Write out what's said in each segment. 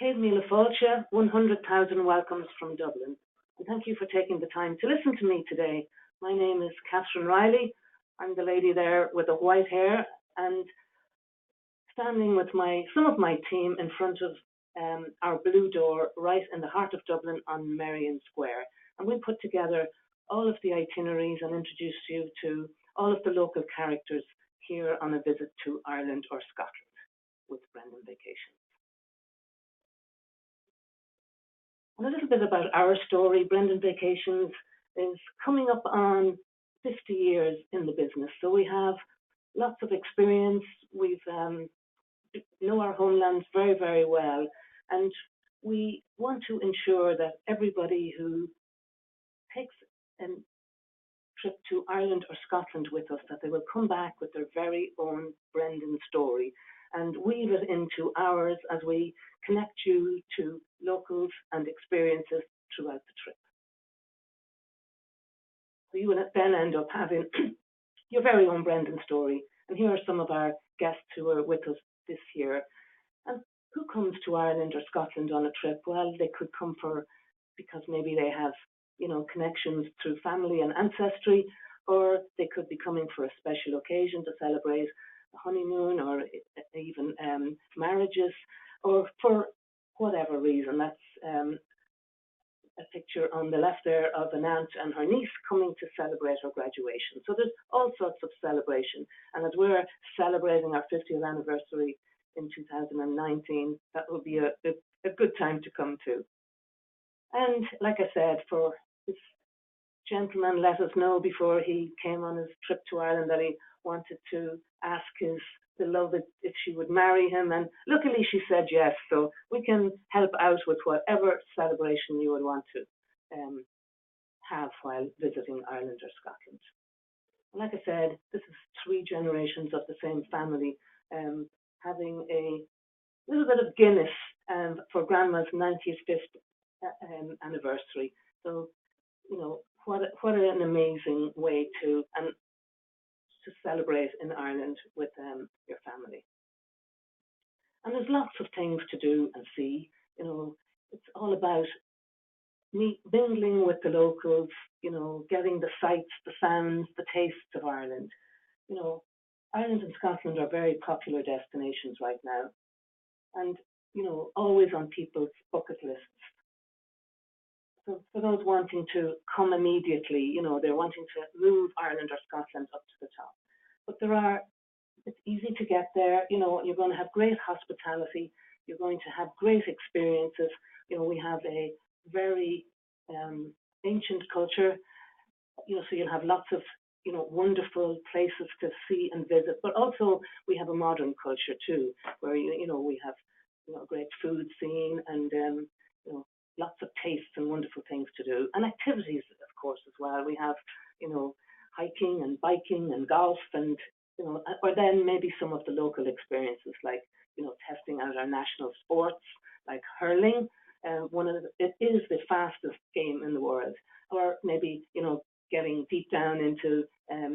Céad Míle Fáilte, 100,000 welcomes from Dublin. And thank you for taking the time to listen to me today. My name is Catherine Riley. I'm the lady there with the white hair and standing with some of my team in front of our blue door right in the heart of Dublin on Merrion Square. And we put together all of the itineraries and introduce you to all of the local characters here on a visit to Ireland or Scotland with Brendan Vacations. And a little bit about our story. Brendan Vacations is coming up on 50 years in the business. So we have lots of experience. We've know our homelands very, very well. And we want to ensure that everybody who takes a trip to Ireland or Scotland with us, that they will come back with their very own Brendan story and weave it into ours as we connect you to locals and experiences throughout the trip. So you will then end up having your very own Brendan story. And here are some of our guests who are with us this year. And who comes to Ireland or Scotland on a trip? Well, they could come because maybe they have, connections through family and ancestry, or they could be coming for a special occasion to celebrate a honeymoon or even marriages, or for whatever reason. That's a picture on the left there of an aunt and her niece coming to celebrate her graduation. So there's all sorts of celebration. And as we're celebrating our 50th anniversary in 2019, that will be a good time to come to. And like I said, for this gentleman let us know before he came on his trip to Ireland that he wanted to ask his beloved if she would marry him, and luckily she said yes, so we can help out with whatever celebration you would want to have while visiting Ireland or Scotland. And like I said, this is 3 generations of the same family having a little bit of Guinness for Grandma's 95th anniversary. So, what an amazing way to celebrate in Ireland with your family. And there's lots of things to do and see. It's all about mingling with the locals, getting the sights, the sounds, the tastes of Ireland. Ireland and Scotland are very popular destinations right now, and always on people's bucket lists. So for those wanting to come immediately, they're wanting to move Ireland or Scotland up to the top. But it's easy to get there. You're going to have great hospitality. You're going to have great experiences. We have a very ancient culture. So you'll have lots of, wonderful places to see and visit. But also we have a modern culture too, where we have a great food scene and lots of tastes and wonderful things to do, and activities, of course, as well. We have, hiking and biking and golf, and or then maybe some of the local experiences like, testing out our national sports like hurling. It is the fastest game in the world, or maybe getting deep down into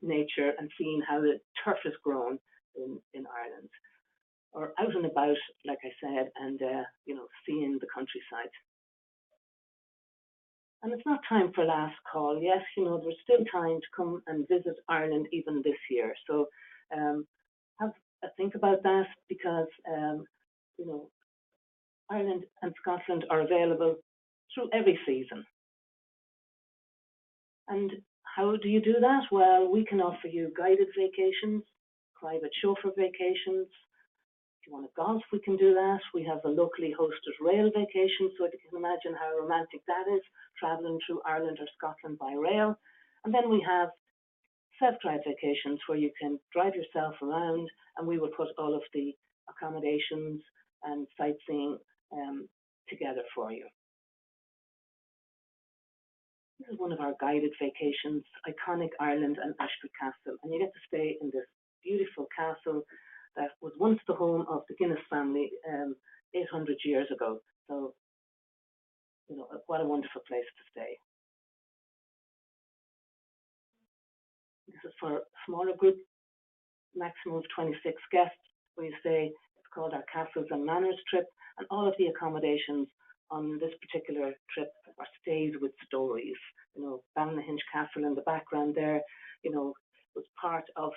nature and seeing how the turf is grown in Ireland, or out and about, like I said, and seeing the countryside. And it's not time for last call. Yes, there's still time to come and visit Ireland even this year. So have a think about that, because, Ireland and Scotland are available through every season. And how do you do that? Well, we can offer you guided vacations, private chauffeur vacations. If you want to golf, we can do that. We have a locally hosted rail vacation, so you can imagine how romantic that is, traveling through Ireland or Scotland by rail. And then we have self-drive vacations where you can drive yourself around, and we will put all of the accommodations and sightseeing together for you. This is one of our guided vacations, iconic Ireland and Ashford Castle, and you get to stay in this beautiful castle that was once the home of the Guinness family 800 years ago. So, what a wonderful place to stay. This is for a smaller group, maximum of 26 guests, where you stay called our Castles and Manors trip, and all of the accommodations on this particular trip are stays with stories. Ballynahinch Castle in the background there, was part of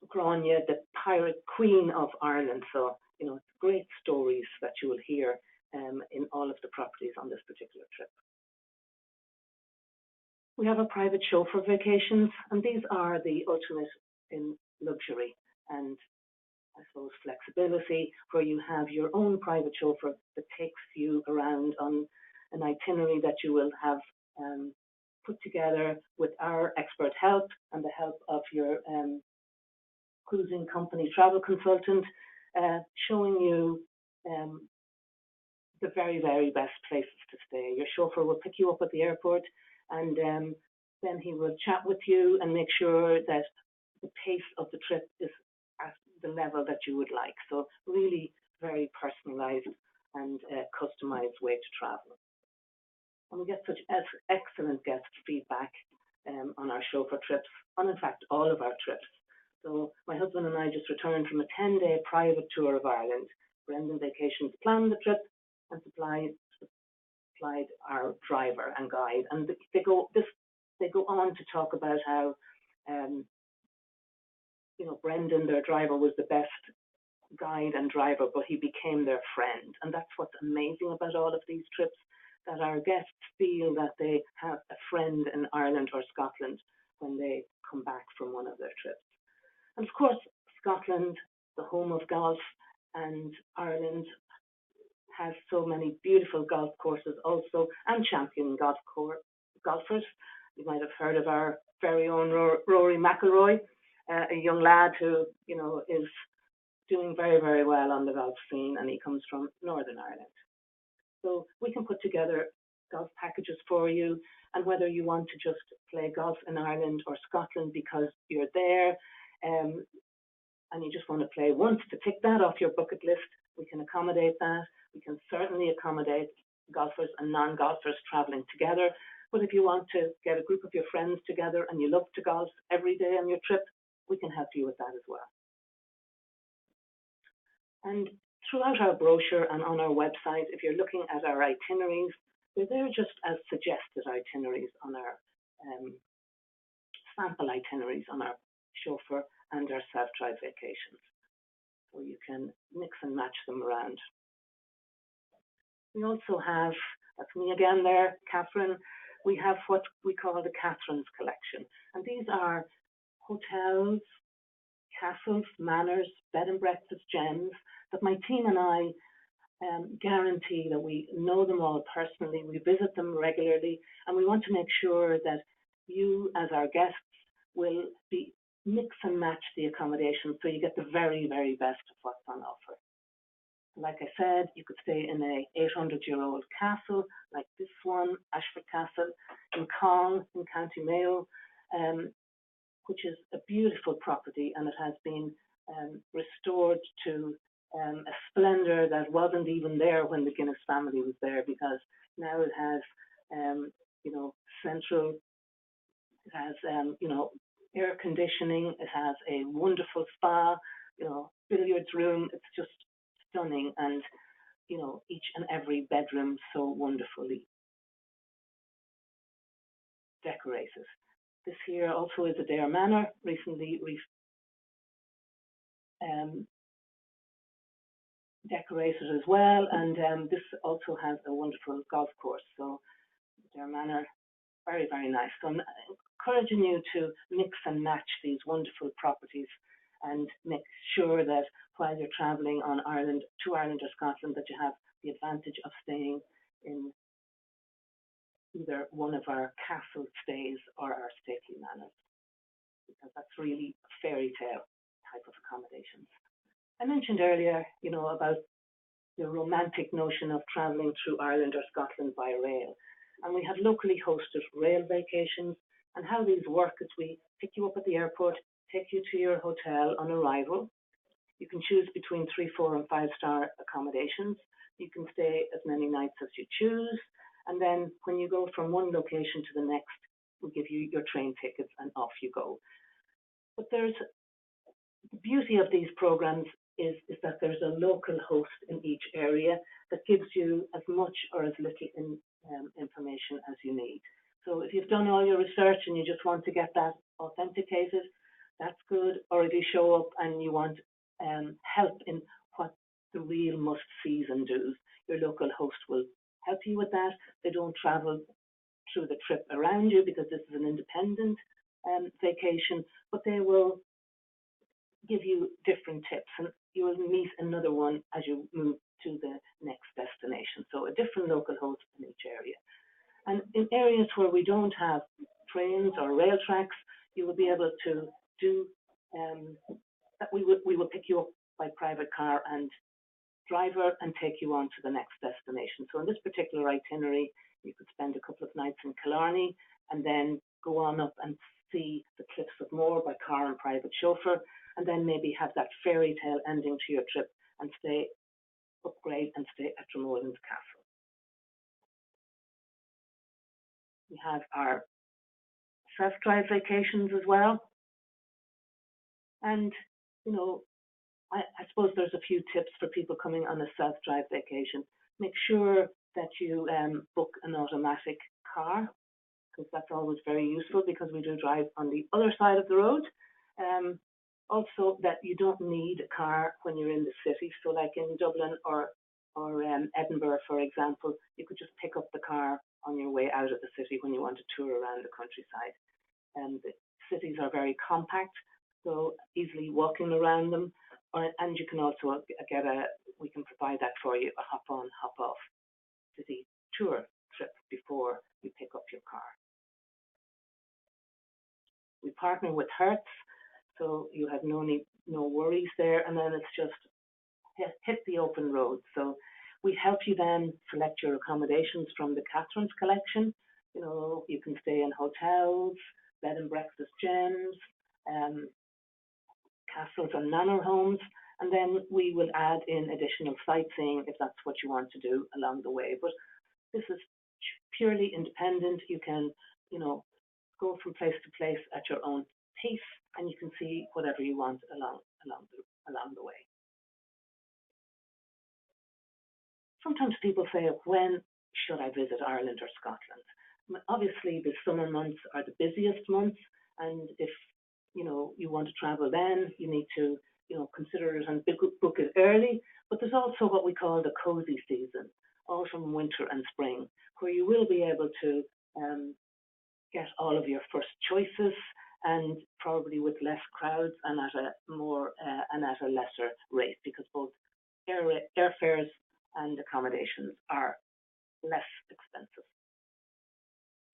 Grania, the pirate queen of Ireland. So, it's great stories that you will hear in all of the properties on this particular trip. We have a private chauffeur vacations, and these are the ultimate in luxury and, I suppose, flexibility, where you have your own private chauffeur that takes you around on an itinerary that you will have put together with our expert help and the help of your cruising company travel consultant, showing you the very, very best places to stay. Your chauffeur will pick you up at the airport, and then he will chat with you and make sure that the pace of the trip is at the level that you would like. So really very personalized and customized way to travel. And we get such excellent guest feedback on our chauffeur trips, on in fact all of our trips. So my husband and I just returned from a 10-day private tour of Ireland. Brendan Vacations planned the trip and supplied our driver and guide. And they go on to talk about how Brendan, their driver, was the best guide and driver, but he became their friend. And that's what's amazing about all of these trips, that our guests feel that they have a friend in Ireland or Scotland when they come back from one of their trips. And of course, Scotland, the home of golf, and Ireland has so many beautiful golf courses also, and champion golfers. You might have heard of our very own Rory McIlroy, a young lad who, is doing very, very well on the golf scene, and he comes from Northern Ireland. So we can put together golf packages for you, and whether you want to just play golf in Ireland or Scotland because you're there, and you just want to play once to tick that off your bucket list, we can accommodate that. We can certainly accommodate golfers and non-golfers traveling together. But if you want to get a group of your friends together and you love to golf every day on your trip, we can help you with that as well. And throughout our brochure and on our website, if you're looking at our itineraries, they're just as suggested itineraries on our sample itineraries on our chauffeur and our self-drive vacations. So you can mix and match them around. We also have, that's me again there, Catherine, we have what we call the Catherine's Collection. And these are hotels, castles, manors, bed and breakfast gems that my team and I guarantee that we know them all personally, we visit them regularly, and we want to make sure that you as our guests will be mix and match the accommodation so you get the very, very best of what's on offer. Like I said, you could stay in a 800-year-old castle like this one, Ashford Castle in Cong in County Mayo, which is a beautiful property, and it has been restored to a splendour that wasn't even there when the Guinness family was there, because now it has, central, it has, air conditioning, it has a wonderful spa, billiards room. It's just stunning, and each and every bedroom so wonderfully decorated. This here also is Adair Manor, recently decorated as well, and this also has a wonderful golf course. So Adair Manor, very, very nice. So I'm encouraging you to mix and match these wonderful properties and make sure that while you're traveling to Ireland or Scotland, that you have the advantage of staying in either one of our castle stays or our stately manors, because that's really a fairy tale type of accommodations. I mentioned earlier, about the romantic notion of traveling through Ireland or Scotland by rail. And we have locally hosted rail vacations, and how these work is we pick you up at the airport, take you to your hotel on arrival. You can choose between 3, 4 and 5-star accommodations. You can stay as many nights as you choose. And then when you go from one location to the next, we give you your train tickets and off you go. But there's the beauty of these programs is that there's a local host in each area that gives you as much or as little information as you need. So if you've done all your research and you just want to get that authenticated, that's good. Or if you show up and you want help in what the real must-sees and do's, your local host will help you with that. They don't travel through the trip around you because this is an independent vacation, but they will give you different tips, and you will meet another one as you move to the next destination. So a different local host in each area. And in areas where we don't have trains or rail tracks, you will be able to do that. We will pick you up by private car and driver and take you on to the next destination. So in this particular itinerary, you could spend a couple of nights in Killarney and then go on up and see the Cliffs of Moher by car and private chauffeur, and then maybe have that fairy tale ending to your trip and upgrade and stay at Dromolins Castle. We have our self-drive vacations as well. And, I suppose there's a few tips for people coming on a self-drive vacation. Make sure that you book an automatic car, because that's always very useful because we do drive on the other side of the road. Also, that you don't need a car when you're in the city. So like in Dublin or Edinburgh, for example, you could just pick up the car on your way out of the city when you want to tour around the countryside. The cities are very compact, so easily walking around them. And you can also we can provide that for you, a hop on, hop off city tour trip before you pick up your car. We partner with Hertz, so you have no worries there, and then it's just hit the open road. So we help you then select your accommodations from the Catherine's collection. You can stay in hotels, bed and breakfast gems, castles and manor homes, and then we will add in additional sightseeing if that's what you want to do along the way. But this is purely independent. You can, go from place to place at your own pace, and you can see whatever you want along the way. Sometimes people say, when should I visit Ireland or Scotland? Obviously, the summer months are the busiest months, and if you want to travel then, you need to consider it and book it early. But there's also what we call the cozy season, autumn, winter, and spring, where you will be able to get all of your first choices, and probably with less crowds and at a lesser rate, because both airfares and accommodations are less expensive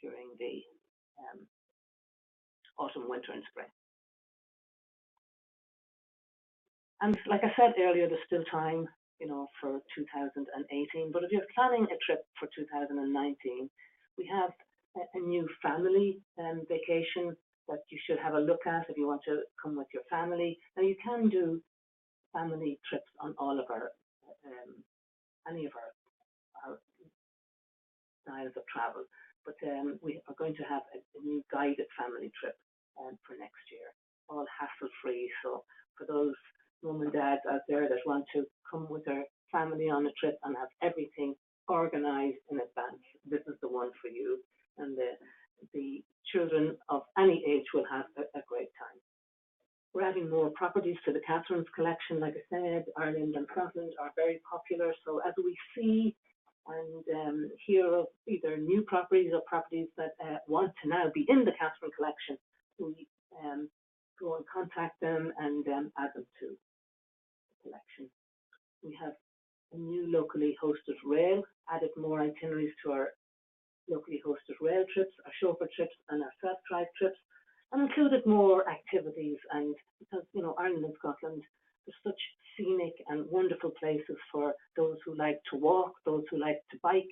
during the autumn, winter, and spring. And like I said earlier, there's still time, for 2018. But if you're planning a trip for 2019, we have a new family vacation that you should have a look at if you want to come with your family. Now, you can do family trips on all of any of our styles of travel, but we are going to have a new guided family trip for next year, all hassle-free. So for those mum and dads out there that want to come with their family on a trip and have everything organized in advance, this is the one for you. And the children of any age will have a great time. We're adding more properties to the Catherine's collection. Like I said, Ireland and Scotland are very popular. So as we see and hear of either new properties or properties that want to now be in the Catherine collection, we go and contact them and add them to the collection. We have a new locally hosted rail, added more itineraries to our locally hosted rail trips, our chauffeur trips, and our self-drive trips, and included more activities. And because Ireland and Scotland are such scenic and wonderful places for those who like to walk, those who like to bike,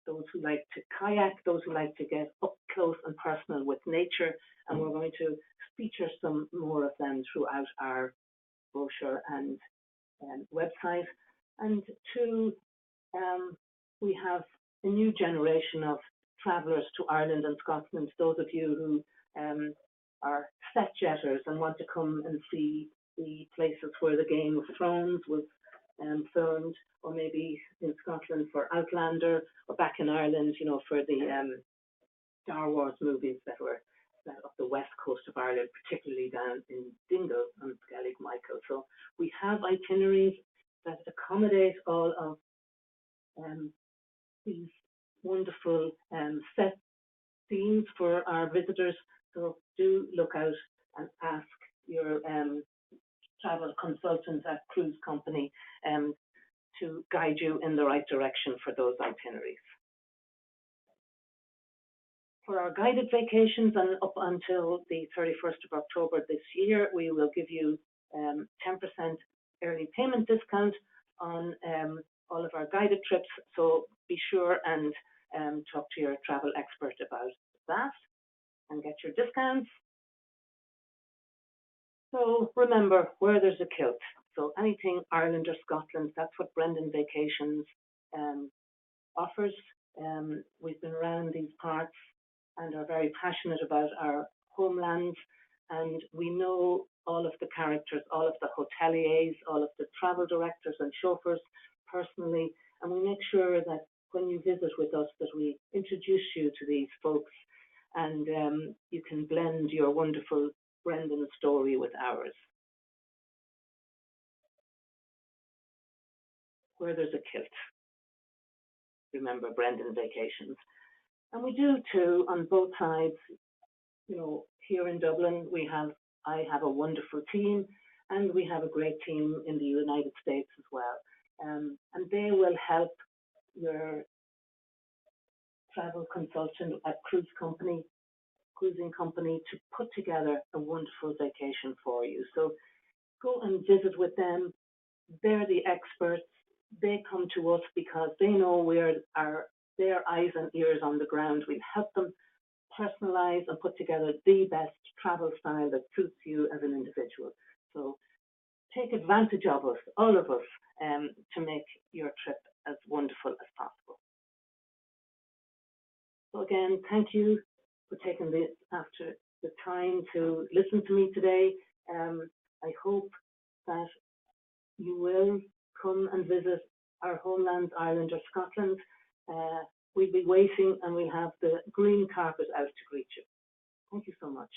those who like to kayak, those who like to get up close and personal with nature. And we're going to feature some more of them throughout our brochure and website. And two, we have a new generation of travellers to Ireland and Scotland, those of you who are set jetters and want to come and see the places where the Game of Thrones was filmed, or maybe in Scotland for Outlander, or back in Ireland, for the Star Wars movies that were up the west coast of Ireland, particularly down in Dingle and Skellig Michael. So we have itineraries that accommodate all of these wonderful set scenes for our visitors. So do look out and ask your travel consultant at cruise company to guide you in the right direction for those itineraries. For our guided vacations and up until the 31st of October this year, we will give you 10% early payment discount on all of our guided trips. So be sure and talk to your travel expert about that and get your discounts. So remember, where there's a kilt. So anything Ireland or Scotland, that's what Brendan Vacations offers. We've been around these parts and are very passionate about our homelands, and we know all of the characters, all of the hoteliers, all of the travel directors and chauffeurs personally, and we make sure that when you visit with us that we introduce you to these folks, and you can blend your wonderful Brendan story with ours. Where there's a kilt, remember Brendan Vacations. And we do too on both sides. Here in Dublin, I have a wonderful team, and we have a great team in the United States as well. And they will help your travel consultant at cruising company to put together a wonderful vacation for you. So go and visit with them. They're the experts. They come to us because they know we're their eyes and ears on the ground. We'll help them personalize and put together the best travel style that suits you as an individual. So take advantage of us, all of us, to make your trip as wonderful as possible. So again, thank you for taking the time to listen to me today. I hope that you will come and visit our homelands, Ireland or Scotland. We'll be waiting, and we'll have the green carpet out to greet you. Thank you so much.